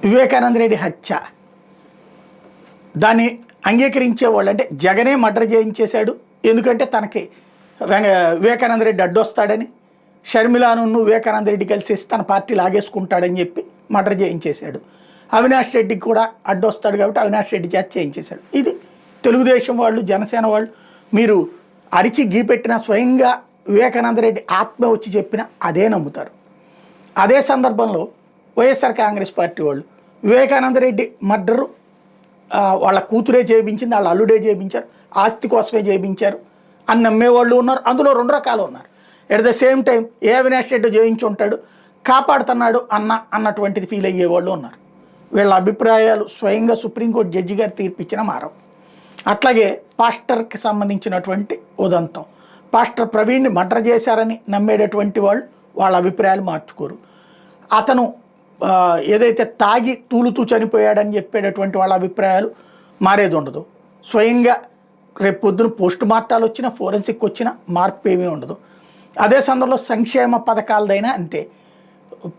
వివేకానంద రెడ్డి హత్య దాన్ని అంగీకరించేవాళ్ళు అంటే జగనే మర్డర్ చేయించేశాడు, ఎందుకంటే తనకి వివేకానంద రెడ్డి అడ్డొస్తాడని, షర్మిలాను వివేకానంద రెడ్డి కలిసి తన పార్టీ లాగేసుకుంటాడని చెప్పి మర్డర్ చేయించేశాడు. అవినాష్ రెడ్డికి కూడా అడ్డొస్తాడు కాబట్టి అవినాష్ రెడ్డి చేత చేయించేశాడు. ఇది తెలుగుదేశం వాళ్ళు, జనసేన వాళ్ళు మీరు అరిచి గీపెట్టిన స్వయంగా వివేకానంద రెడ్డి ఆత్మ వచ్చి చెప్పినా అదే నమ్ముతారు. అదే సందర్భంలో వైఎస్ఆర్ కాంగ్రెస్ పార్టీ వాళ్ళు వివేకానంద రెడ్డి మర్డరు వాళ్ళ కూతురే చేయించింది, వాళ్ళ అల్లుడే చేయించారు, ఆస్తి కోసమే చేయించారు అని నమ్మేవాళ్ళు ఉన్నారు. అందులో 2 రకాలు ఉన్నారు. ఎట్ ద సేమ్ టైం ఏ అవినాష్ రెడ్డి చేయించి ఉంటాడు, కాపాడుతున్నాడు అన్నటువంటిది ఫీల్ అయ్యేవాళ్ళు ఉన్నారు. వీళ్ళ అభిప్రాయాలు స్వయంగా సుప్రీంకోర్టు జడ్జి గారు తీర్పిచ్చిన మారవు. అట్లాగే పాస్టర్కి సంబంధించినటువంటి ఉదంతం, పాస్టర్ ప్రవీణ్ని మర్డర్ చేశారని నమ్మేటటువంటి వాళ్ళు వాళ్ళ అభిప్రాయాలు మార్చుకోరు. అతను ఏదైతే తాగి తూలుతూ చనిపోయాడని చెప్పేటటువంటి వాళ్ళ అభిప్రాయాలు మారేది ఉండదు. స్వయంగా రేపు పొద్దున పోస్ట్ మార్టాలు వచ్చినా, ఫోరెన్సిక్ వచ్చినా మార్పు ఏమీ ఉండదు. అదే సందర్భంలో సంక్షేమ పథకాలదైనా అంతే,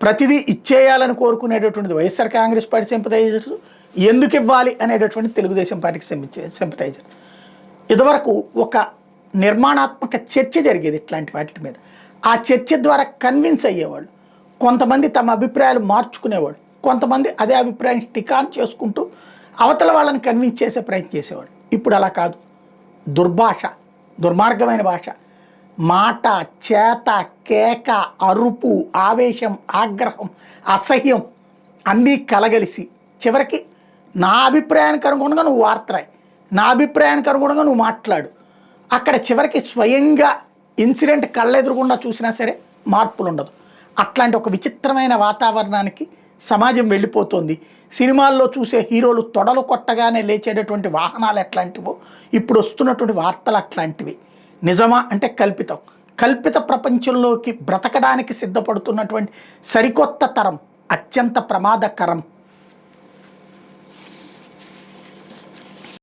ప్రతిదీ ఇచ్చేయాలని కోరుకునేటటువంటిది వైఎస్ఆర్ కాంగ్రెస్ పార్టీ సింపథైజర్స్, ఎందుకు ఇవ్వాలి అనేటటువంటి తెలుగుదేశం పార్టీకి సింపథైజర్. ఇదివరకు ఒక నిర్మాణాత్మక చర్చ జరిగేది ఇట్లాంటి వాటి మీద. ఆ చర్చ ద్వారా కన్విన్స్ అయ్యేవాళ్ళు. కొంతమంది తమ అభిప్రాయాలు మార్చుకునేవాళ్ళు, కొంతమంది అదే అభిప్రాయాన్ని స్టిక్ ఆన్ చేసుకుంటూ అవతల వాళ్ళని కన్విన్స్ చేసే ప్రయత్నం చేసేవాళ్ళు. ఇప్పుడు అలా కాదు. దుర్భాష, దుర్మార్గమైన భాష, మాట, చేత, కేక, అరుపు, ఆవేశం, ఆగ్రహం, అసహ్యం అన్నీ కలగలిసి చివరికి నా అభిప్రాయానికి అనుగుణంగా నువ్వు వార్త రాయి, నా అభిప్రాయానికి అనుగుణంగా నువ్వు మాట్లాడు. అక్కడ చివరికి స్వయంగా ఇన్సిడెంట్ కళ్ళెదురుగుండా చూసినా సరే మార్పులు ఉండదు. అట్లాంటి ఒక విచిత్రమైన వాతావరణానికి సమాజం వెళ్ళిపోతుంది. సినిమాల్లో చూసే హీరోలు తొడలు కొట్టగానే లేచేటటువంటి వాహనాలు ఎట్లాంటివో ఇప్పుడు వస్తున్నటువంటి వార్తలు అట్లాంటివి. నిజమా అంటే కల్పితం. కల్పిత ప్రపంచంలోకి బ్రతకడానికి సిద్ధపడుతున్నటువంటి సరికొత్త తరం అత్యంత ప్రమాదకరం.